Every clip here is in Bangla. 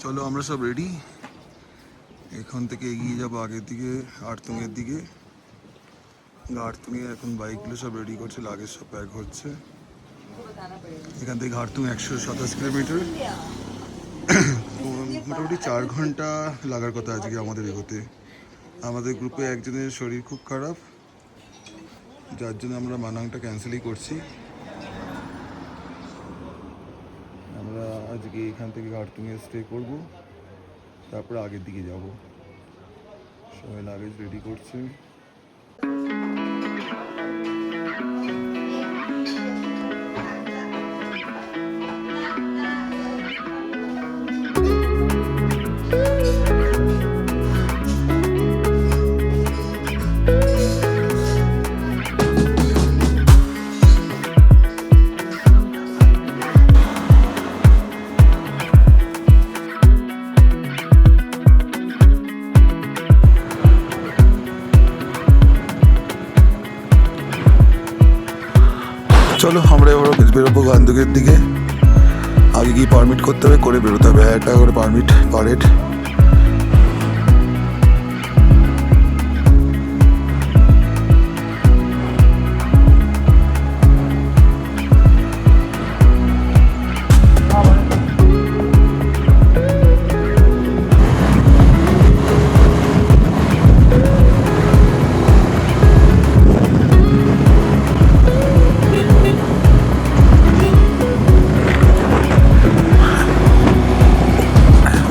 চলো আমরা সব রেডি, এখান থেকে এগিয়ে যাবো আগের দিকে আর্তুঙের দিকে। ঘাটতুঙে এখন বাইকগুলো সব রেডি করছে, লাগেজ সব প্যাক হচ্ছে। এখান থেকে ঘাটতুং 127 কিলোমিটার, মোটামুটি 4 ঘন্টা লাগার কথা আজকে আমাদের এগোতে। আমাদের গ্রুপে একজনের শরীর খুব খারাপ, যার জন্য আমরা মানাংটা ক্যান্সেলই করছি। আমরা আজকে এখান থেকে ঘাটতুঙে স্টে করব, তারপরে আগের দিকে যাব। সবাই লাগেজ রেডি করছে। চলো আমরা এবার বেরোবো গান্ধুকের দিকে। আগে গিয়ে পারমিট করতে হবে, করে বেরোতে হবে। 1000 টাকা করে পারমিট পার হেড।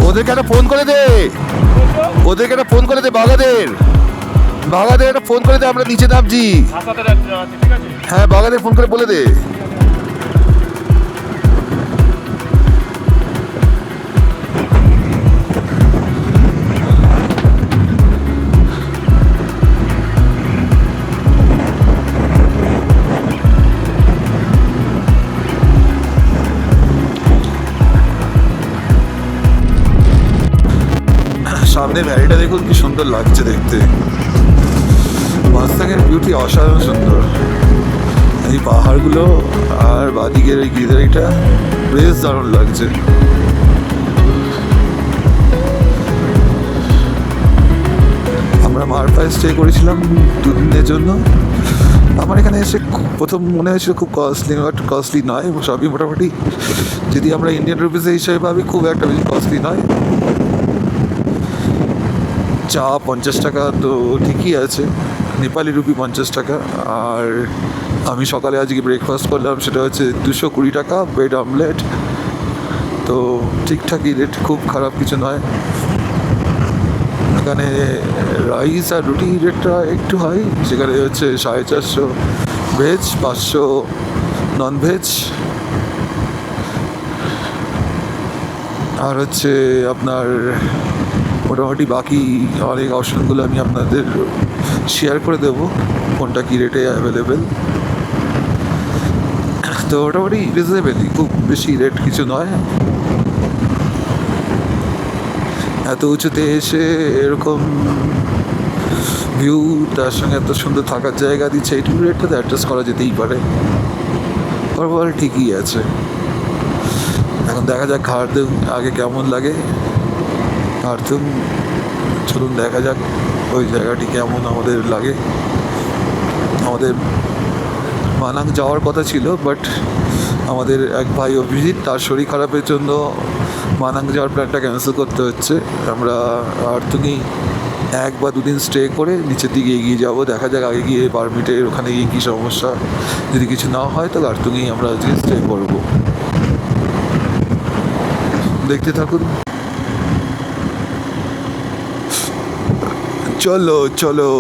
ওদেরকে একটা ফোন করে দে, ওদেরকে একটা ফোন করে দে, বাগাদের একটা ফোন করে দে, আমরা নিচে নামছি। হ্যাঁ বাগাদের ফোন করে বলে দে। সামনে ভ্যালিটা দেখুন কি সুন্দর লাগছে দেখতে, মাস্তাকের বিউটি অসাধারণ সুন্দর। এই পাহাড়গুলো আর বাদিকের এই গ্রিনারিটা বেশ দারুণ লাগছে। আমরা মারফায় স্টে করেছিলাম 2 দিনের জন্য। আমার এখানে এসে প্রথম মনে হয়েছিল খুব কস্টলি, বাট কস্টলি নয়, সবই মোটামুটি যদি আমরা ইন্ডিয়ান রুপিসের হিসাবে ভাবি খুব একটা বেশি কস্টলি নয়। চা 50 টাকা তো ঠিকই আছে, নেপালি রুপি 50 টাকা। আর আমি সকালে আজকে ব্রেকফাস্ট করলাম, সেটা হচ্ছে 220 টাকা ব্রেড অমলেট। তো ঠিকঠাকই রেট, খুব খারাপ কিছু নয়। এখানে রাইস আর রুটি রেটটা একটু হাই, সেখানে হচ্ছে 450 ভেজ, 500 নন ভেজ। আর হচ্ছে আপনার মোটামুটি বাকি অনেক অপশনগুলো আমি আপনাদের শেয়ার করে দেবো, কোনটা কী রেটে অ্যাভেলেবেল। তো মোটামুটি রিজনেবলই, খুব বেশি রেট কিছু নয়। এত উঁচুতে এসে এরকম ভিউ, তার সঙ্গে এত সুন্দর থাকার জায়গা দিচ্ছে, এইটুকু রেটটা তো অ্যাডজাস্ট করা যেতেই পারে। তারপর ঠিকই আছে। এখন দেখা যাক ঘাটতুং আগে কেমন লাগে। ঘাটতুং চলুন দেখা যাক ওই জায়গাটি কেমন আমাদের লাগে। আমাদের মানাং যাওয়ার কথা ছিল, বাট আমাদের এক ভাই অভিজিৎ, তার শরীর খারাপের জন্য মানাং যাওয়ার প্ল্যানটা ক্যান্সেল করতে হচ্ছে। আমরা ঘাটতুংই 1 বা 2 দিন স্টে করে নিচের দিকে এগিয়ে যাব। দেখা যাক আগে গিয়ে পারমিটের ওখানে গিয়ে কী সমস্যা, যদি কিছু না হয় তো ঘাটতুংই আমরা আজকে স্টে করবো। দেখতে থাকুন। চলো চলো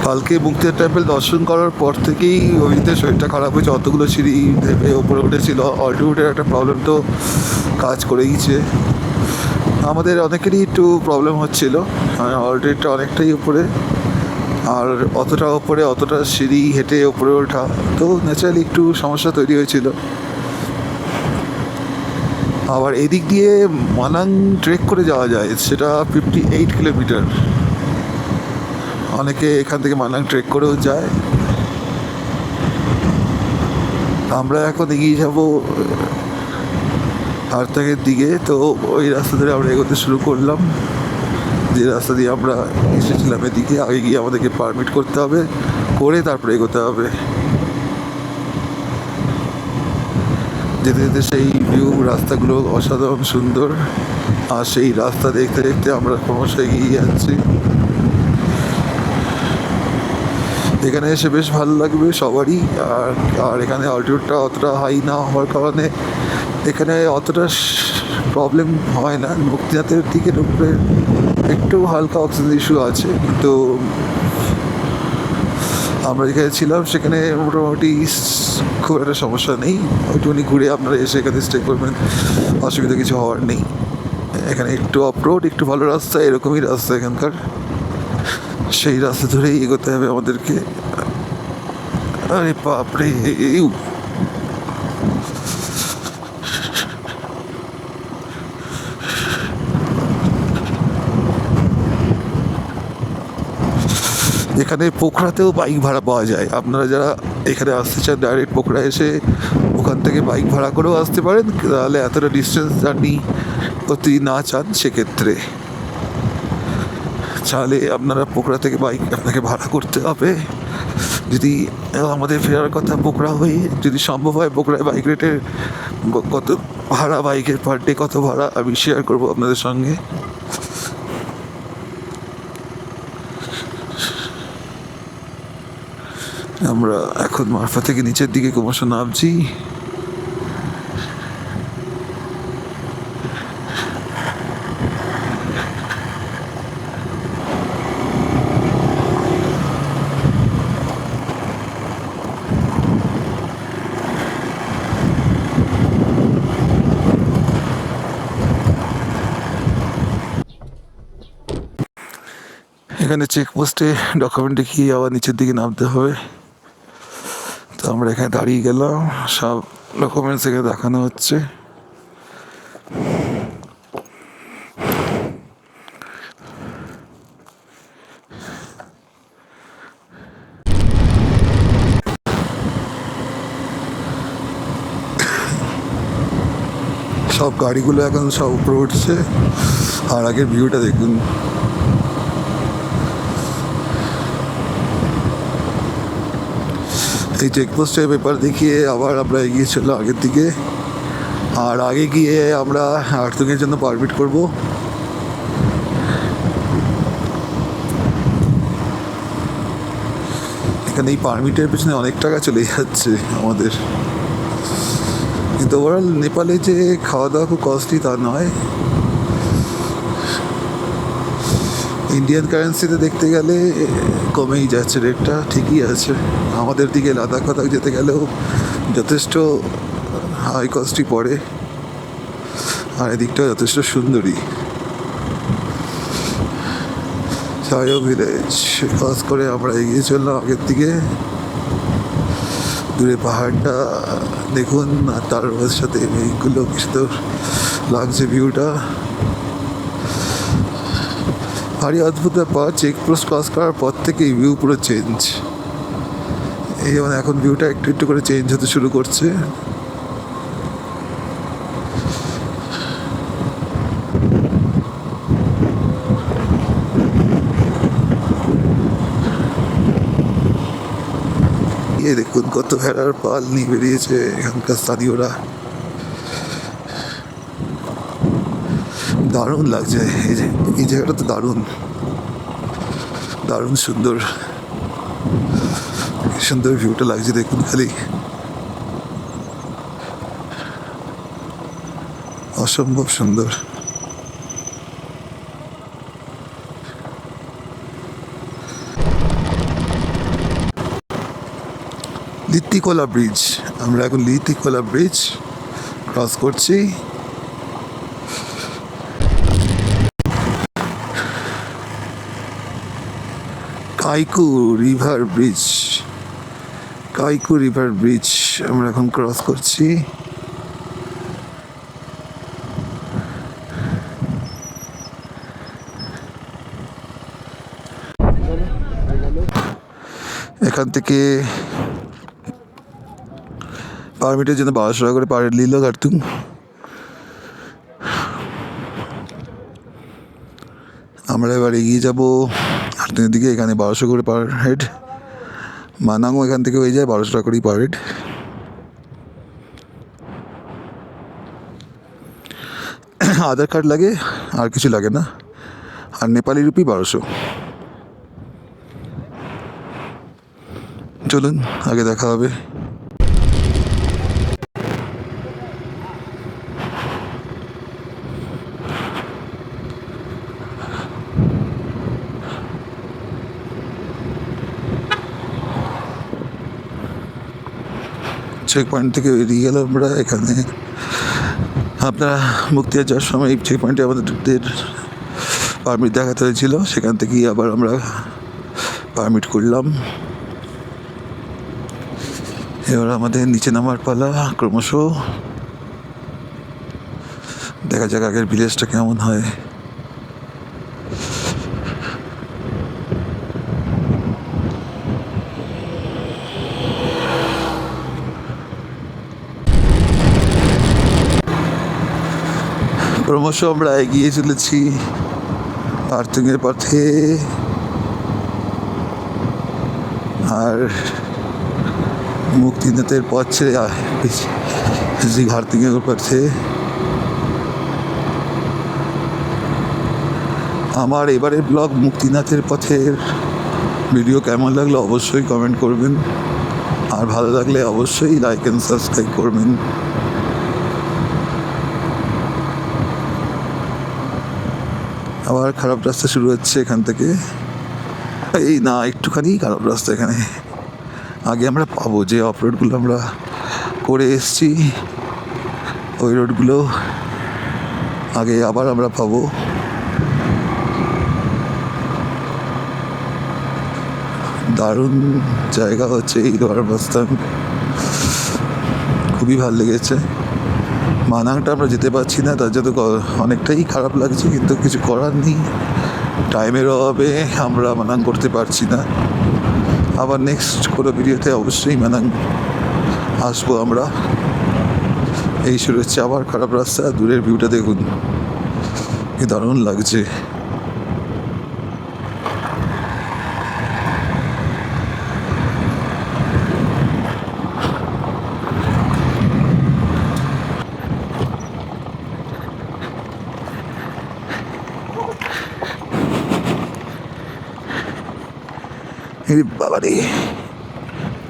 কালকে মুক্তিয়ার টেম্পল দর্শন করার পর থেকেই অভিজিতের শরীরটা খারাপ হয়েছে। অতগুলো সিঁড়ি ভেবে ওপরে উঠেছিল, অল্টিটিউডের একটা প্রবলেম তো কাজ করে গিয়েছে। আমাদের অনেকেরই একটু প্রবলেম হচ্ছিল, অল্টিটিউডটা অনেকটাই উপরে, আর অতটা ওপরে অতটা সিঁড়ি হেঁটে ওপরে ওঠা, তো ন্যাচারালি একটু সমস্যা তৈরি হয়েছিল। আবার এদিক দিয়ে মানাং ট্রেক করে যাওয়া যায়, সেটা 58 কিলোমিটার। অনেকে এখান থেকে মানাং ট্রেক করেও যায়। আমরা এখন এগিয়ে যাব হারতাঙের দিকে। তো ওই রাস্তা ধরে আমরা এগোতে শুরু করলাম, যে রাস্তা দিয়ে আমরা এসেছিলাম এদিকে। আগে গিয়ে আমাদেরকে পারমিট করতে হবে, করে তারপরে এগোতে হবে। যেতে যেতে সেই ভিউ, রাস্তাগুলো অসাধারণ সুন্দর, আর সেই রাস্তা দেখতে দেখতে আমরা ক্রমশ এগিয়ে যাচ্ছি। এখানে এসে বেশ ভালো লাগবে সবারই। আর আর এখানে অল্টিটিউডটা অতটা হাই না হওয়ার কারণে এখানে অতটা প্রবলেম হয় না। মুক্তিনাথের দিকে ঢুকলে একটু হালকা অক্সিজেন ইস্যু আছে, কিন্তু আমরা যেখানে ছিলাম সেখানে মোটামুটি খুব একটা সমস্যা নেই। ওইটুকুনি ঘুরে আপনারা এসে এখানে স্টে করবেন, অসুবিধা কিছু হওয়ার নেই। এখানে একটু অফরোড, একটু ভালো রাস্তা, এরকমই রাস্তা এখানকার। সেই রাস্তা ধরেই এগোতে হবে আমাদেরকে। আরে বাপরে, এখানে পোখরাতেও বাইক ভাড়া পাওয়া যায়। আপনারা যারা এখানে আসতে চান ডাইরেক্ট পোখরা এসে ওখান থেকে বাইক ভাড়া করেও আসতে পারেন। তাহলে এতটা ডিস্টেন্স জার্নি করতে না চান, সেক্ষেত্রে চাইলে আপনারা পোখরা থেকে বাইক আপনাকে ভাড়া করতে হবে। যদি আমাদের ফেরার কথা পোখরা হয়ে যদি সম্ভব হয়, পোখরায় বাইক রেটের কত ভাড়া, বাইকের পার ডে কত ভাড়া আমি শেয়ার করবো আপনাদের সঙ্গে। আমরা এখন মারফা থেকে নিচের দিকে ক্রমশ নামছি। এখানে চেকপোস্টে ডকুমেন্ট দেখিয়ে আবার নিচের দিকে নামতে হবে। তো আমরা এখানে দাঁড়িয়ে গেলাম, সব ডকুমেন্টস এখানে দেখানো হচ্ছে। সব গাড়িগুলো এখন সব উপরে উঠছে, আর আগের ভিউটা দেখুন। এই চেকপোস্টের পেপার দেখিয়ে আবার আমরা এগিয়ে চললাম আগের দিকে। আর আগে গিয়ে আমরা হারতুঙের জন্য পারমিট করব। এখানে এই পারমিটের পেছনে অনেক টাকা চলে যাচ্ছে আমাদের। কিন্তু ওভারঅল নেপালে যে খাওয়া দাওয়া খুব কস্টলি তা নয়। ইন্ডিয়ান কারেন্সিতে দেখতে গেলে কমেই যাচ্ছে রেটটা, ঠিকই আছে। আমাদের দিকে লাদাখ ফাদাখ যেতে গেলেও যথেষ্ট হাই কস্টই পড়ে, আর এদিকটাও যথেষ্ট সুন্দরী। সায়ো ভিলেজ ক্রস করে আমরা এগিয়ে চললাম আগের দিকে। দূরে পাহাড়টা দেখুন, আর তার সাথে মেঘগুলো কি সুন্দর লাগছে ভিউটা। ভারী অদ্ভুত ব্যাপার, চেকপোস্ট ক্রস করার পর থেকে ভিউ পুরো চেঞ্জ। এই যেমন এখন ভিউটা একটু একটু করে চেঞ্জ হতে শুরু করছে। দেখুন কত ভেড়ার পাল নিয়ে বেরিয়েছে এখানকার স্থানীয়রা। দারুণ লাগছে, এই জায়গাটা তো দারুণ দারুণ সুন্দর, সুন্দর ভিউটা লাগছে দেখুন খালি, অসম্ভব সুন্দর। লিত্তিকোলা ব্রিজ, আমরা এখন লিত্তিকোলা ব্রিজ ক্রস করছি। কাইকু রিভার ব্রিজ, কাইকু রিভার ব্রিজ আমরা এখন ক্রস করছি। এখান থেকে পারমিটের জন্য 1200 টাকা করে পার হেড নিল কার্তুম। আমরা এবার এগিয়ে যাবো কার্তুমের দিকে। এখানে 1200 করে পার হেড। মানাংও এখান থেকে হয়ে যায় 1200 টাকা করেই পার হেড। আধার কার্ড লাগে, আর কিছু লাগে না। আর নেপালি রুপি 1200। চলুন আগে দেখা হবে। চেক পয়েন্ট থেকে বেরিয়ে গেলাম আমরা। এখানে আপনারা মুক্তিয়া যাওয়ার সময় এই চেক পয়েন্টে আমাদের পারমিট দেখাতে হয়েছিল, সেখান থেকেই আবার আমরা পারমিট করলাম। এবার আমাদের নিচে নামার পালা ক্রমশ। দেখা যাক আগের ভিলেজটা কেমন হয়। ক্রমশ আমরা এগিয়ে চলেছি আর্থিংয়ের পথে। আর মুক্তিনাথের পথ ছেড়ে হার্তিংয়ের পথে। আমার এবারের ব্লগ মুক্তিনাথের পথের ভিডিও কেমন লাগলো অবশ্যই কমেন্ট করবেন। আর ভালো লাগলে অবশ্যই লাইক অ্যান্ড সাবস্ক্রাইব করবেন। আবার খারাপ রাস্তা শুরু হচ্ছে এখান থেকে। এই না, একটুখানি খারাপ রাস্তা এখানে। আগে আমরা পাবো যে অফ রোডগুলো আমরা করে এসছি, ওই রোডগুলো আগে আবার আমরা পাবো। দারুণ জায়গা হচ্ছে এই লোয়ার বাস্তান, খুবই ভালো লেগেছে। মানাংটা আমরা যেতে পারছি না, তার জন্য অনেকটাই খারাপ লাগছে, কিন্তু কিছু করার নেই। টাইমের অভাবে আমরা মানাং করতে পারছি না। আবার নেক্সট কোনো ভিডিওতে অবশ্যই মানাং আসবো আমরা। এই শুরু হচ্ছে আবার খারাপ রাস্তা। দূরের ভিউটা দেখুন, কি দারুণ লাগছে। বাবারে,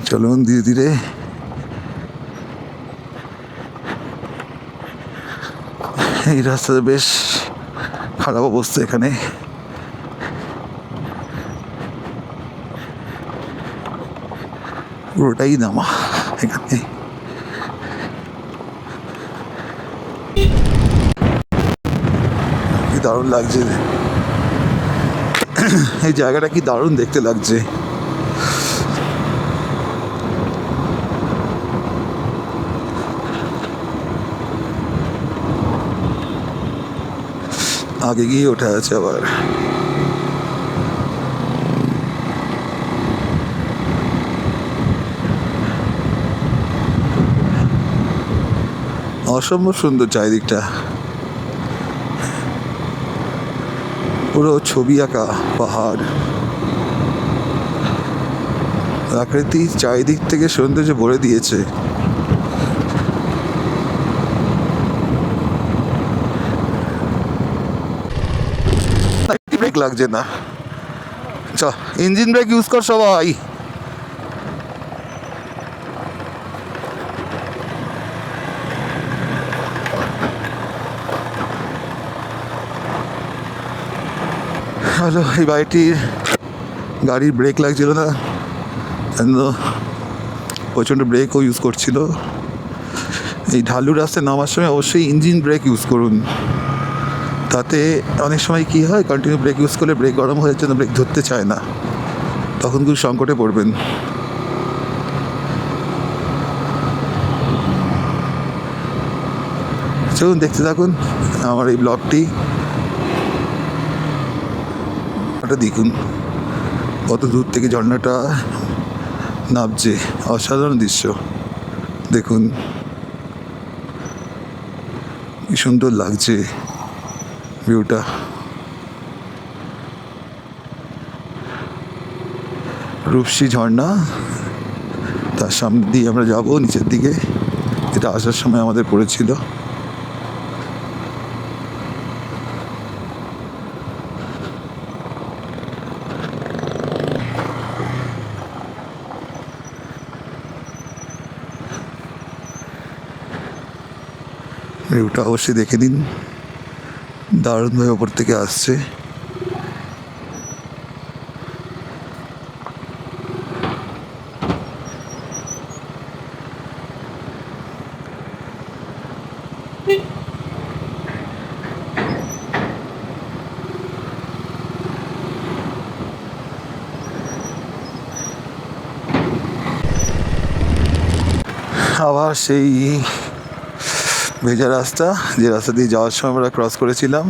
চলুন ধীরে ধীরে। এই রাস্তাতে বেশ খারাপ অবস্থা এখানে। পুরোটাই নামা এখানে। কি দারুণ লাগছে এই জায়গাটা, কি দারুণ দেখতে লাগছে। আগে গিয়ে ওঠা আছে আবার। অসম্ভব সুন্দর চারিদিকটা, পুরো ছবি আঁকা পাহাড়। প্রকৃতি চারিদিক থেকে সৌন্দর্য ভরে দিয়েছে। ব্রেক লাগছে না, চ ইঞ্জিন ব্রেক ইউজ কর সবাই। হ্যালো, এই বাইকটির গাড়ির ব্রেক লাগছিল না, প্রচণ্ড ব্রেকও ইউজ করছিল। এই ঢালু রাস্তায় নামার সময় অবশ্যই ইঞ্জিন ব্রেক ইউজ করুন। তাতে অনেক সময় কী হয়, কন্টিনিউ ব্রেক ইউজ করলে ব্রেক গরম হয়ে যাচ্ছে না, ব্রেক ধরতে চায় না, তখন খুব সংকটে পড়বেন। চলুন দেখতে থাকুন আমার এই ব্লগটি। ওটা দেখুন কত দূর থেকে ঝর্ণাটা নামছে। অসাধারণ দৃশ্য দেখুন, কি সুন্দর লাগছে ভিউটা। রূপসী ঝর্ণা, তার সামনে দিয়ে আমরা যাব নিচের দিকে, যেটা আসার সময় আমাদের পড়েছিল। ভিউটা অবশ্যই দেখে নিন, দারুণভাবে ওপর থেকে আসছে। আবার সেই ভেজা রাস্তা, যে রাস্তা দিয়ে যাওয়ার সময় আমরা ক্রস করেছিলাম।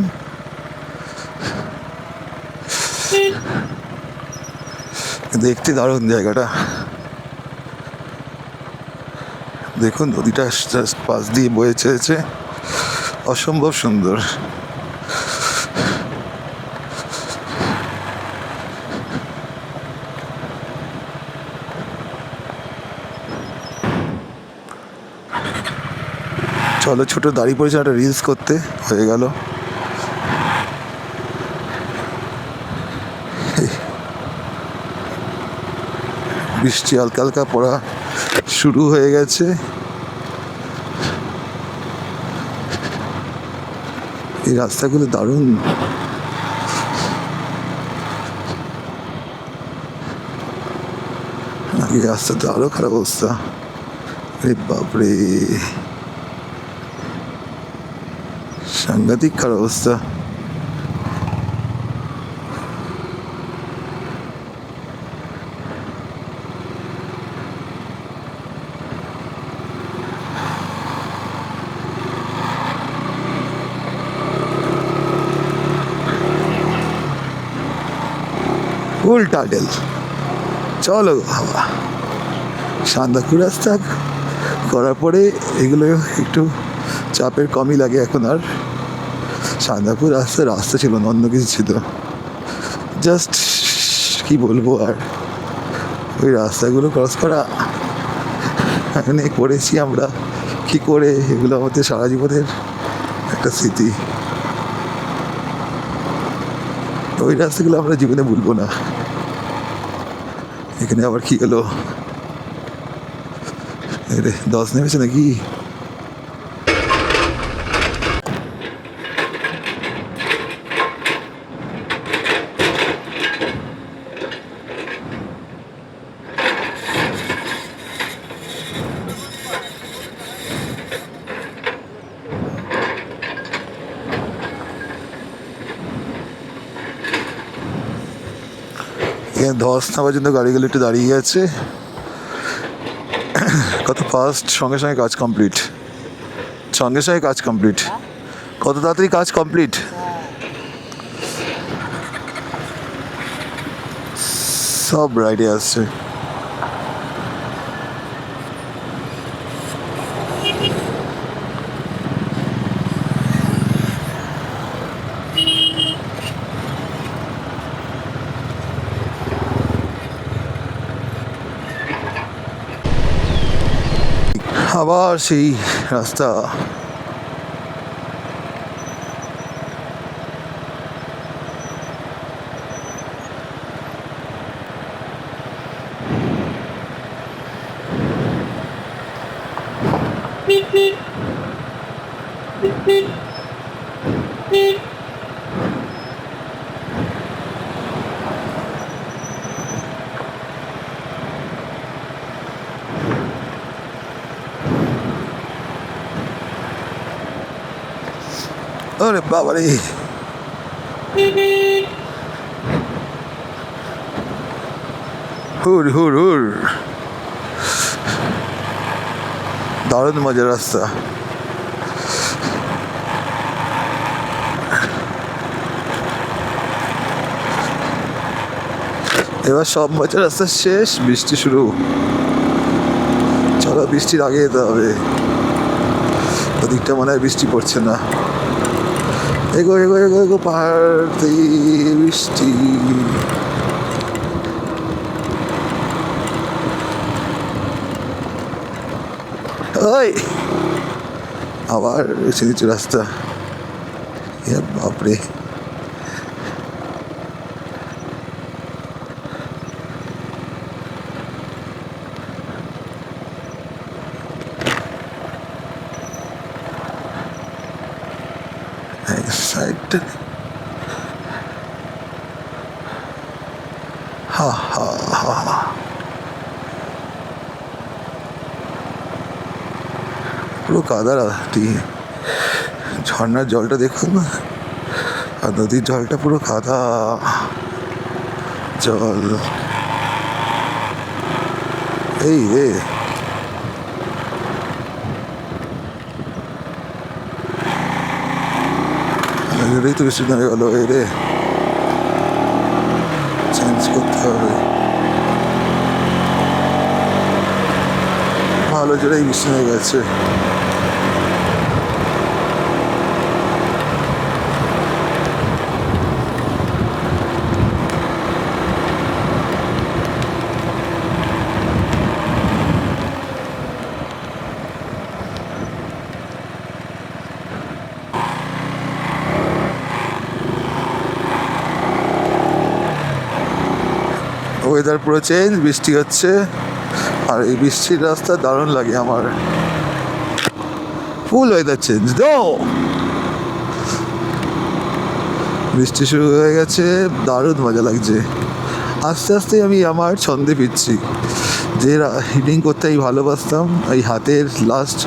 দেখতে দারুণ জায়গাটা, দেখুন নদীটা পাশ দিয়ে বয়ে চলেছে, অসম্ভব সুন্দর। চলো ছোট দাঁড়িয়ে পড়েছে একটা রিলস করতে, হয়ে গেল। বৃষ্টি হালকা হালকা পড়া শুরু হয়ে গেছে। এই রাস্তাগুলো দারুণ। এই রাস্তা তো আরো খারাপ অবস্থা, আরে বাপরে, সাংঘাতিক খারাপ অবস্থা। ফুল টাইটেল। চলো বাবা, সান্দাকফু রাস্তা করার পরে এগুলো একটু চাপের কমই লাগে এখন। আর সান্দাকফু রাস্তা ছিল না, অন্য কিছু ছিল। জাস্ট কি বলবো আর, ওই রাস্তাগুলো ক্রস করা এখানে করেছি আমরা কি করে, এগুলো আমাদের সারা জীবনের একটা স্মৃতি। ওই রাস্তাগুলো আমরা জীবনে ভুলবো না। এখানে আবার কি হলো, 10 নেমেছে নাকি? এখানে 10 না পর্যন্ত গাড়িগুলো একটু দাঁড়িয়ে গেছে। কত ফাস্ট, সঙ্গে সঙ্গে কাজ কমপ্লিট, সঙ্গে সঙ্গে কাজ কমপ্লিট, কত তাড়াতাড়ি কাজ কমপ্লিট। সব রাইডে আসছে। আবার সেই রাস্তা। আরে বাবারে, হুর হুর হুর, দারুণ মজার রাস্তা। এবার সব মজার রাস্তা শেষ, বৃষ্টি শুরু। বৃষ্টির আগে যেতে হবে। ওদিকটা মনে হয় বৃষ্টি পড়ছে না। এগো এগো এগো এগো, পাহাড় বৃষ্টি। ওই আবার নিচু রাস্তা, বাপরে। সাইডটা হা হা হা, পুরো কাদা রাস্তি। ঝর্ণার জলটা দেখুন না, আর নদীর জলটা পুরো কাদা জল। এই রে, এটাই তো বেশি হয়ে গেল। এই রে, চেঞ্জ করতে হবে। ভালো জোরেই বৃষ্টি হয়ে গেছে। ওয়েদার পুরো চেঞ্জ, বৃষ্টি হচ্ছে। আর এই বৃষ্টির রাস্তা দারুণ লাগে আমার। ফুল ওয়েদার চেঞ্জ দো, বৃষ্টি শুরু হয়ে গেছে, দারুণ মজা লাগছে। আস্তে আস্তে আমি আমার ছন্দে ফিরছি। যে হিডিং করতে আমি ভালোবাসতাম, এই হাতের লাস্ট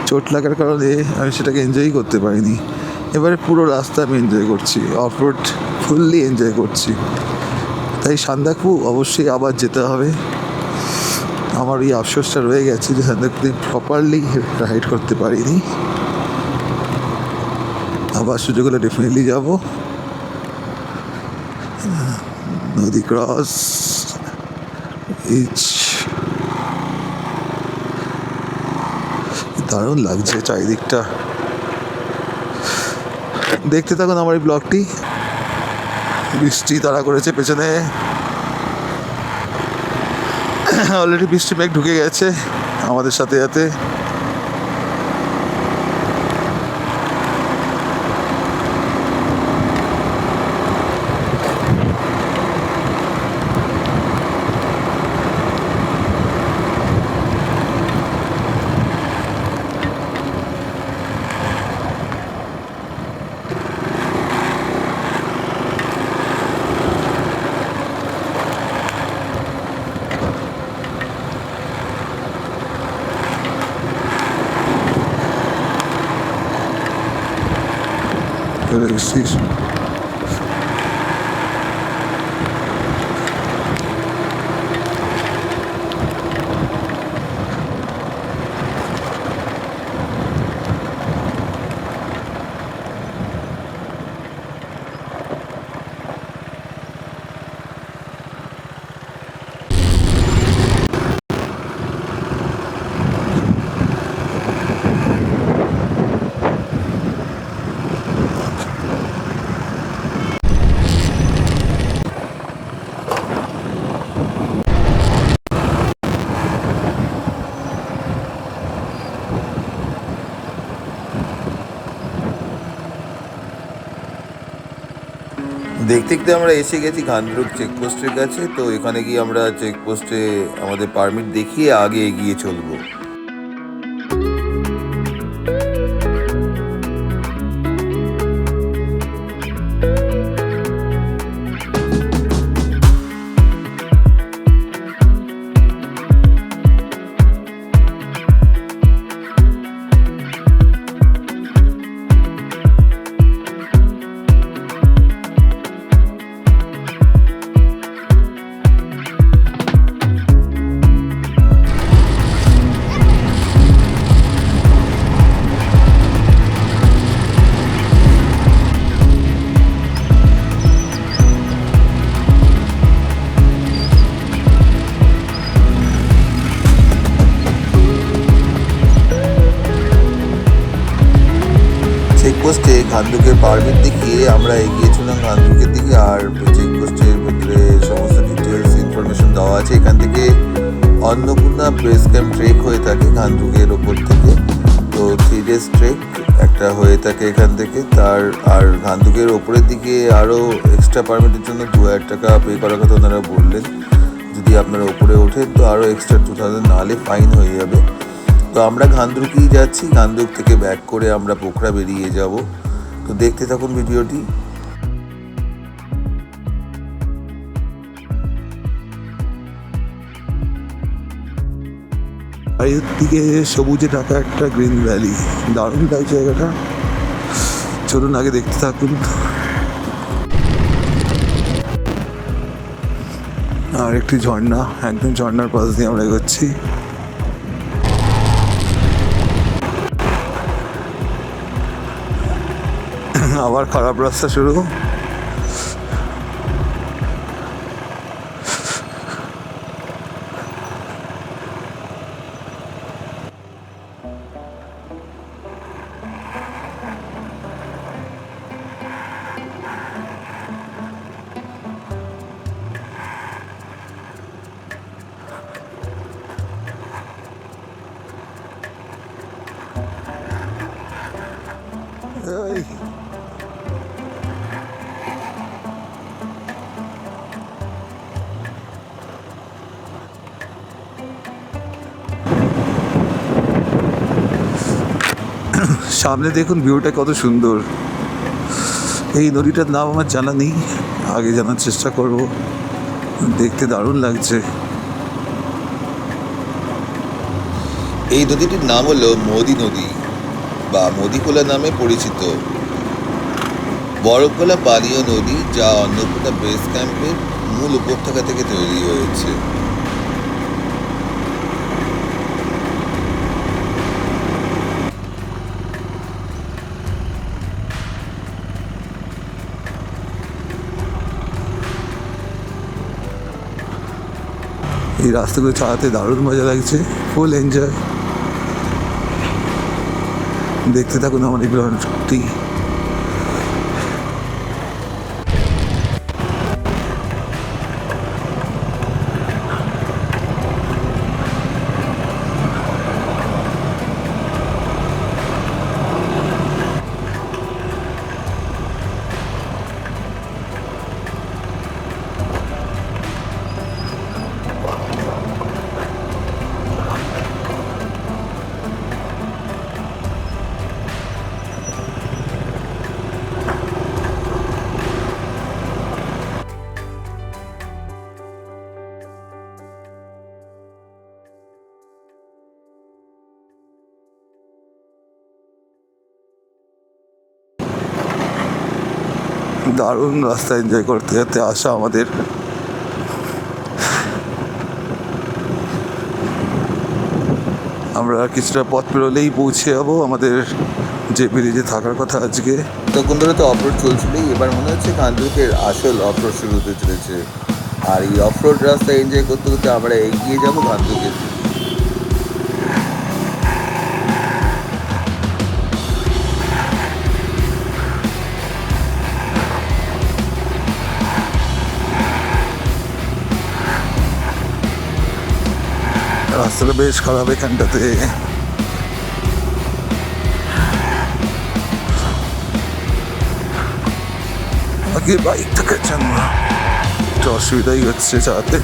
চোট লাগার কারণে আমি সেটাকে এনজয়ই করতে পারিনি। এবারে পুরো রাস্তা আমি এনজয় করছি, অফ রোড ফুললি এনজয় করছি। তাই সান্দাকফু অবশ্যই আবার যেতে হবে। আমার এই আফসোসটা রয়ে গেছে যে সান্দাকফু প্রপারলি রাইড করতে পারিনি। আবার সুযোগ হলে ডেফিনেটলি যাবো। নদী ক্রস, দারুণ লাগছে চারিদিকটা। দেখতে থাকুন আমার এই ব্লগটি। বৃষ্টি তাড়া করেছে পেছনে, অলরেডি বৃষ্টি মেঘ ঢুকে গেছে আমাদের সাথে সাথে। Exercício. দেখতে দেখতে আমরা এসে গেছি গান্ধরুক চেকপোস্টের কাছে। তো এখানে গিয়ে আমরা চেকপোস্টে আমাদের পারমিট দেখিয়ে আগে এগিয়ে চলবো। চেকপোস্টে ঘান্দুকের পারমিট দেখিয়ে আমরা এগিয়েছিলাম ঘান্দুকের দিকে। আর চেকপোস্টের ভেতরে সমস্ত ডিটেলস ইনফরমেশন দেওয়া আছে। এখান থেকে অন্নপূর্ণা বেস ক্যাম্প ট্রেক হয়ে থাকে ঘান্দুকের ওপর থেকে। তো 3 days ট্রেক একটা হয়ে থাকে এখান থেকে। আর ঘান্দুকের ওপরের দিকে আরও এক্সট্রা পারমিটের জন্য 2000 টাকা পে করার কথা ওনারা বললেন। যদি আপনারা ওপরে ওঠেন তো আরও এক্সট্রা 2000 না হলে ফাইন হয়ে যাবে। তো আমরা ঘান্দুকেই যাচ্ছি, ঘান্দুক থেকে ব্যাক করে আমরা পোখরা বেরিয়ে যাব। তো দেখতে থাকুন ভিডিওটি। বাড়ির দিকে সবুজে ঢাকা একটা গ্রিন ভ্যালি, দারুণ লাগে জায়গাটা। চলুন আগে দেখতে থাকুন। আর একটি ঝর্ণা, একদম ঝর্ণার পাশ দিয়ে আমরা এগোচ্ছি। আবার খারাপ রাস্তা শুরু। এই সামনে দেখুন ভিউটা কত সুন্দর। এই নদীটার নাম আমার জানা নেই, আগে জানার চেষ্টা করব। দেখতে দারুণ লাগছে। এই নদীটির নাম হলো মোদি নদী বা মোদিখোলা নামে পরিচিত। বরফগলা পানীয় নদী, যা অন্নপূর্ণা বেস ক্যাম্পের মূল উপত্যকা থেকে তৈরি হয়েছে। এই রাস্তাগুলো চালাতে দারুণ মজা লাগছে, ফুল এনজয়। দেখতে থাকুন আমার এই ব্লগটি। দারুণ রাস্তা এনজয় করতে করতে আসা আমাদের। আমরা কিছুটা পথ পেরোলেই পৌঁছে যাবো আমাদের যে ব্রিজে থাকার কথা আজকে। তখন ধরে তো অফরোড চলছিলই, এবার মনে হচ্ছে ঘান্দুকের আসল অফরোড শুরু হতে চলেছে। আর এই অফরোড রাস্তা এনজয় করতে করতে আমরা এগিয়ে যাবো ঘান্দুকের দিকে। রাস্তাটা বেশ খারাপ এখানটাতে। আগে বাইক থাকার জন্য একটু অসুবিধাই হচ্ছে চালাতে।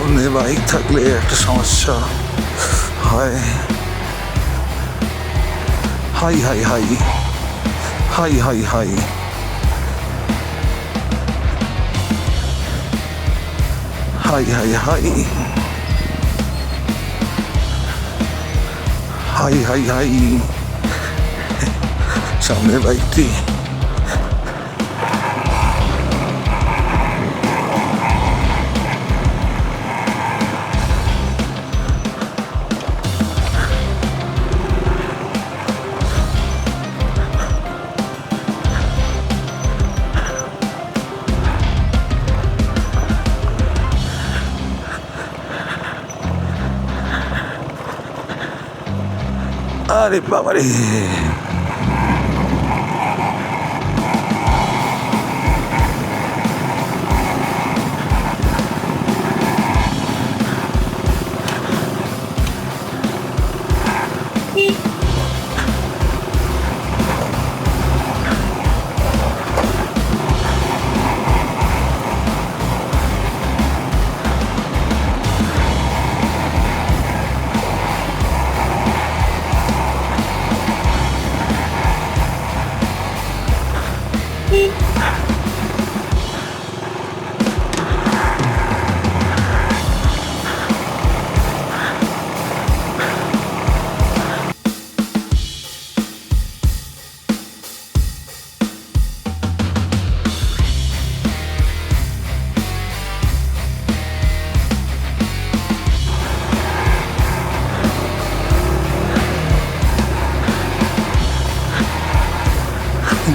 সামনে বাইক থাকলে একটা সমস্যা হয়। High high high high high high high high high high high high সামনের বাইকটি আরে বাবারে,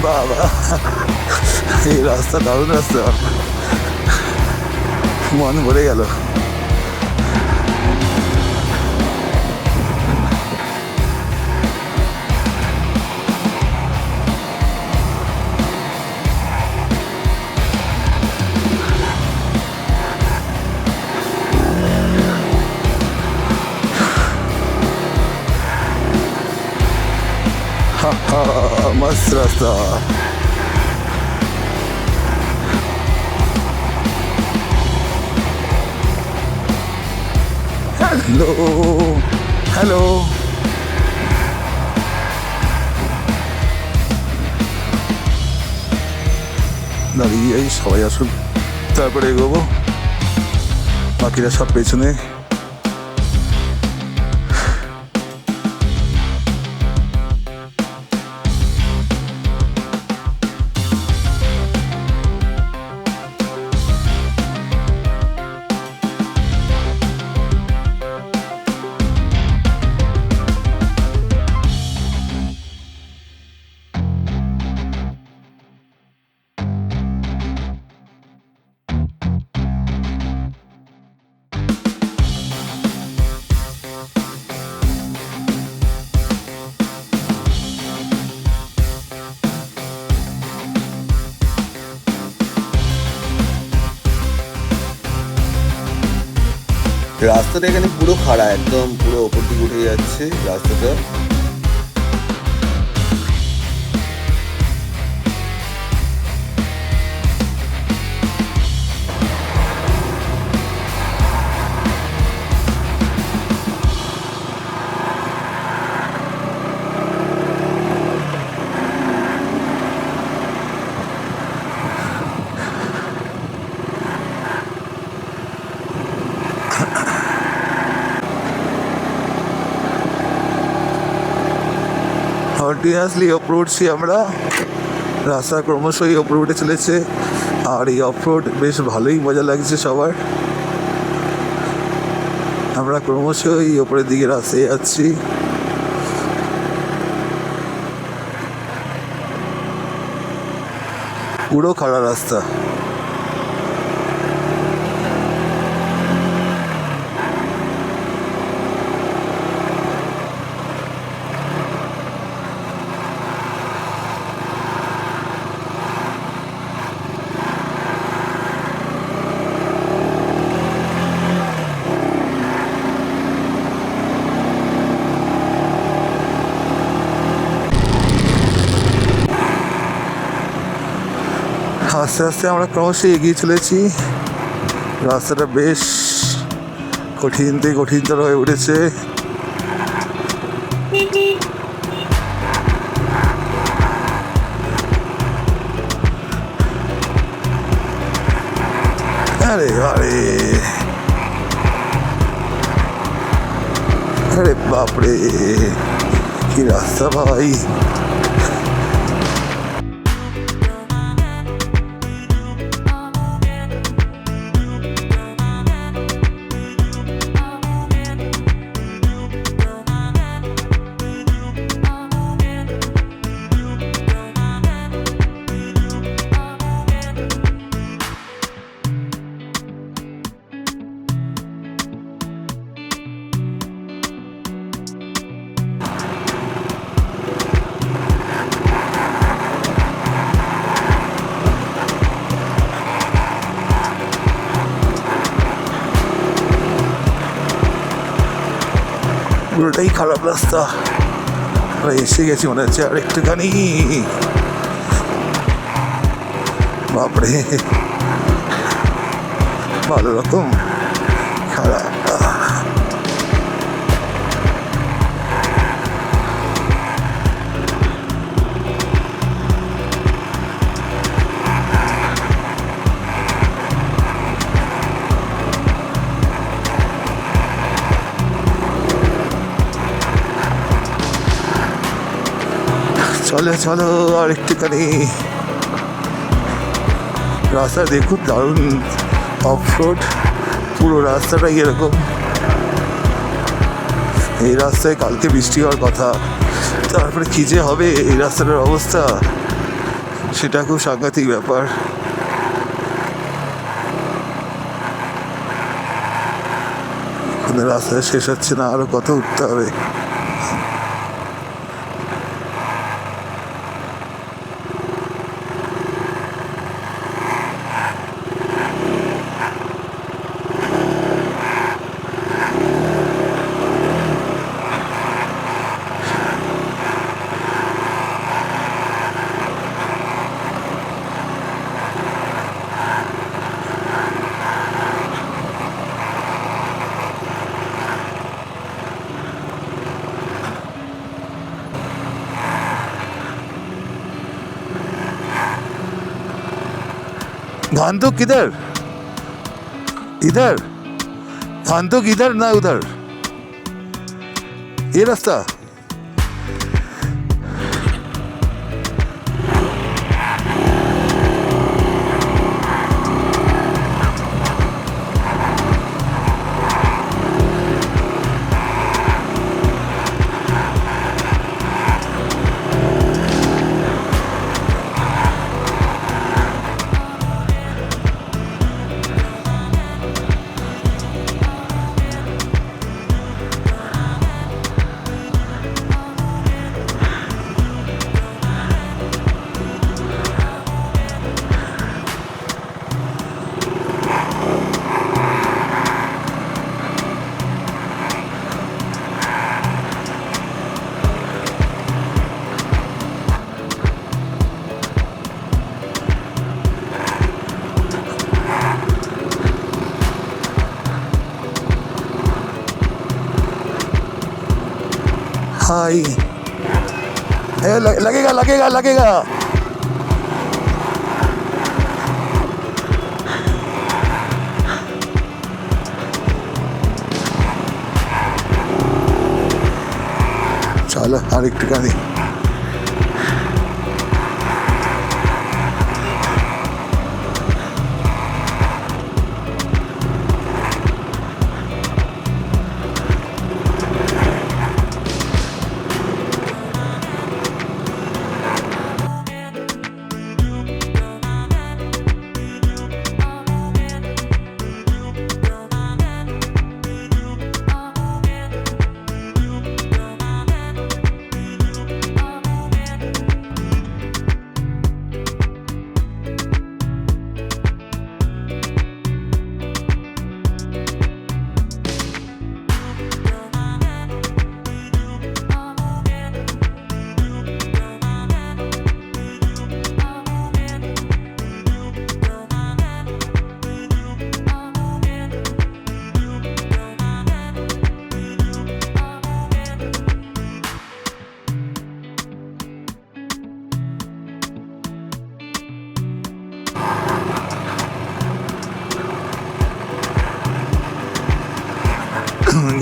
বাবা এই রাস্তা দারুণ রাস্তা, মন ভরে গেল। मस्त रास्ता। हेलो हेलो, দাঁড়িয়ে সবাই আসুন, তারপরে এগোবো, বাকিরা সব পেছনে। রাস্তাটা এখানে পুরো খাড়া, একদম পুরো ওপর দিকে উঠে যাচ্ছে রাস্তাটা। কন্টিনিউয়াসলি অফরোড ছি আমরা, রাস্তা ক্রমশই অফরোডে চলেছে, আর এই অফরোড বেশ ভালোই মজা লাগছে সবার। আমরা ক্রমশই ওপরের দিকে রাস্তায় যাচ্ছি। পুরো খাড়া রাস্তা। আস্তে আস্তে আমরা ক্রমশই এগিয়ে চলেছি। রাস্তাটা বেশ কঠিন থেকে কঠিনতর হয়ে উঠেছে। আরে আরে আরে বাপরে, কি রাস্তা ভাই! পুরোটাই খারাপ রাস্তা। আমরা এসে গেছি মনে হচ্ছে আর একটুখানি। বাপরে, ভালো রকম খারাপ। চলো চলো আর একটুখানি। রাস্তা দেখুন, দারুণ অফ রোড, পুরো রাস্তাটাই এরকম। এই রাস্তায় কালকে বৃষ্টি হওয়ার কথা, তারপরে কী যে হবে এই রাস্তাটার অবস্থা, সেটা খুব সাংঘাতিক ব্যাপার। রাস্তা শেষ হচ্ছে না, আরো কত উঠতে হবে। गांधुक किधर? इधर? गांधुक इधर ना उधर? ये रास्ता? हाय, लगेगा लगेगा लगेगा। चलो আর একটুখানি।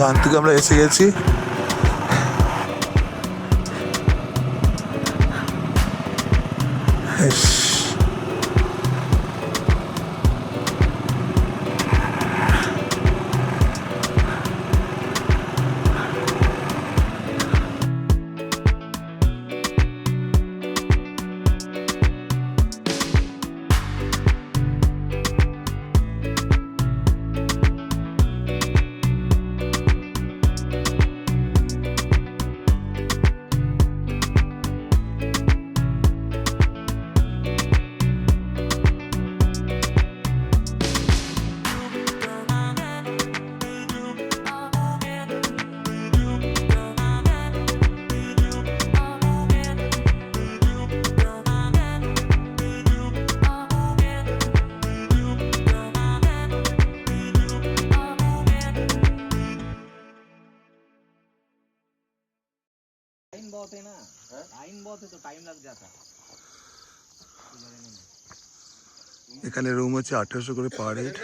গান থেকে আমরা এসে গেছি। टाइम बहुत है ना, टाइम बहुत है तो टाइम लग जाता। এখানে রুম হচ্ছে 1800 করে পার হেড।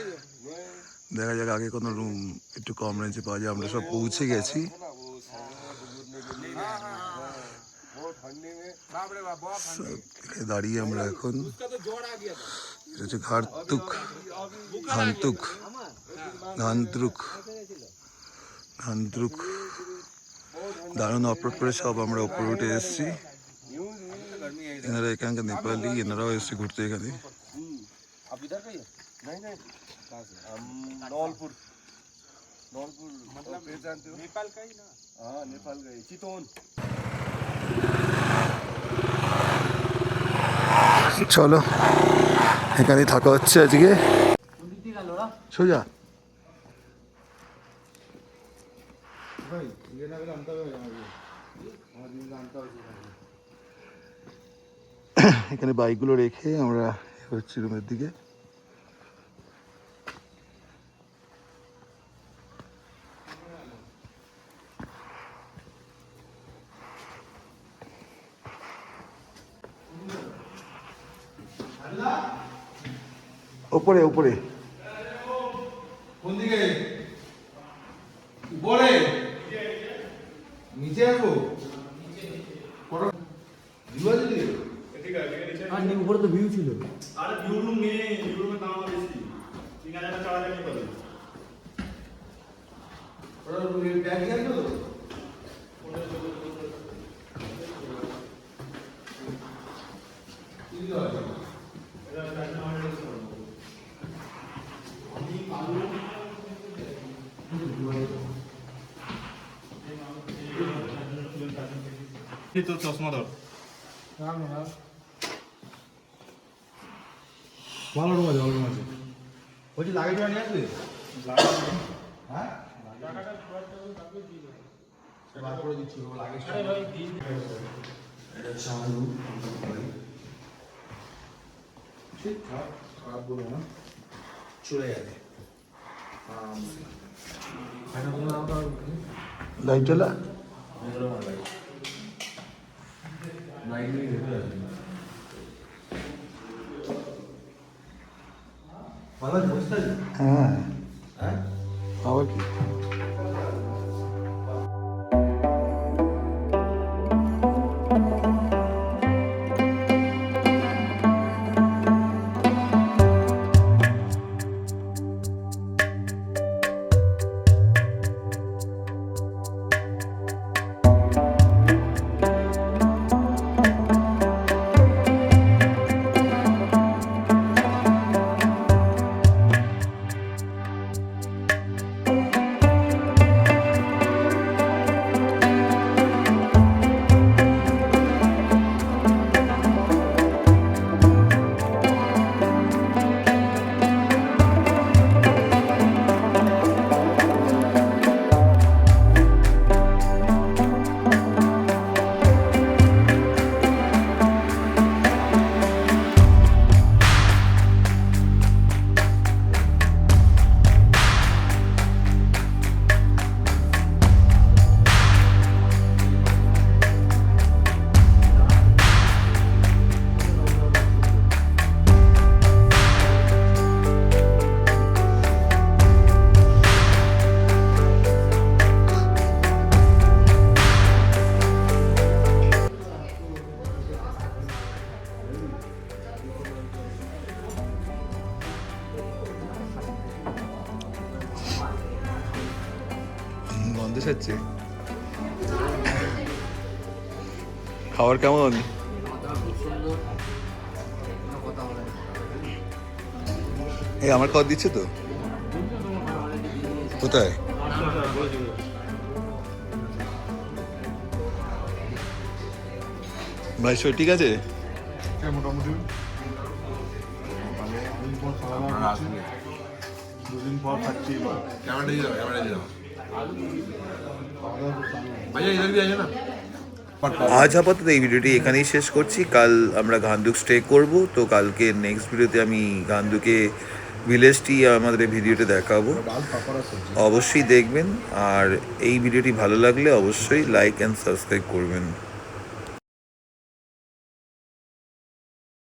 দেখা যাক আগে কোনো রুম একটু কম রেঞ্জে পাওয়া যায়। আমরা সব পৌঁছে গেছি। এখানে দাঁড়িয়ে আমরা এখন এটা হচ্ছে ঘাটতুক ঘানতুক ঘানতুক ঘানতুক দারুণ অপরাধ করে সব আমরা ওপরে উঠে এসেছি। এনারা এখানকার নেপালি, এনারাও এসেছে ঘুরতে এখানে। आप इधर का ही है? नहीं नहीं कहाँ से? हम नौलपुर नौलपुर मतलब फिर जानते हो नेपाल का ही ना। हाँ नेपाल का ही चितौन। চলো এখানেই থাকা হচ্ছে আজকে। সোজা এখানে বাইকগুলো রেখে আমরা হচ্ছে রুমের দিকে। ওপরে ওপরে কোন দিকে উপরে নিচে আসবো ভিউ আছে দিকে উপরে তো ভিউ ছিল। আরে ভিউ রুম নেই, ভিউ রুমের দাম আরো বেশি। 3000 টাকা 4000 টাকা পাবে। ওরা ব্যাগ আছে তো এই তো চশমা ধর। ভালো রুম আছে ভালো রুম আছে বলছি লাগেজ নিয়ে আসবে হ্যাঁ বার করে দিচ্ছি লাগেজ ঠিকঠাক খারাপ বলবো না চলে যাবে লাইট জ্বলা ভালো বসতে হ্যাঁ হ্যাঁ আবার কি গন্ধ ছাড়ছে। খাবার কেমন? এই আমার খাবার দিচ্ছে তো? কোথায়? ভাই শরীর ঠিক আছে? মোটামুটি দুদিন পর খাচ্ছি ক্যামেরা দিয়ে যাও ক্যামেরা দিয়ে যাও ভাইয়া ইধার দিয়ে আছে না আজ আপাতত এই ভিডিওটি এখানেই শেষ করছি। কাল আমরা গান্দুক স্টে করব, তো কালকে নেক্সট ভিডিওতে আমি গান্দুকে ভিলেজটি আমাদের এই ভিডিওতে দেখাবো, অবশ্যই দেখবেন। আর এই ভিডিওটি ভালো লাগলে অবশ্যই লাইক অ্যান্ড সাবস্ক্রাইব করবেন।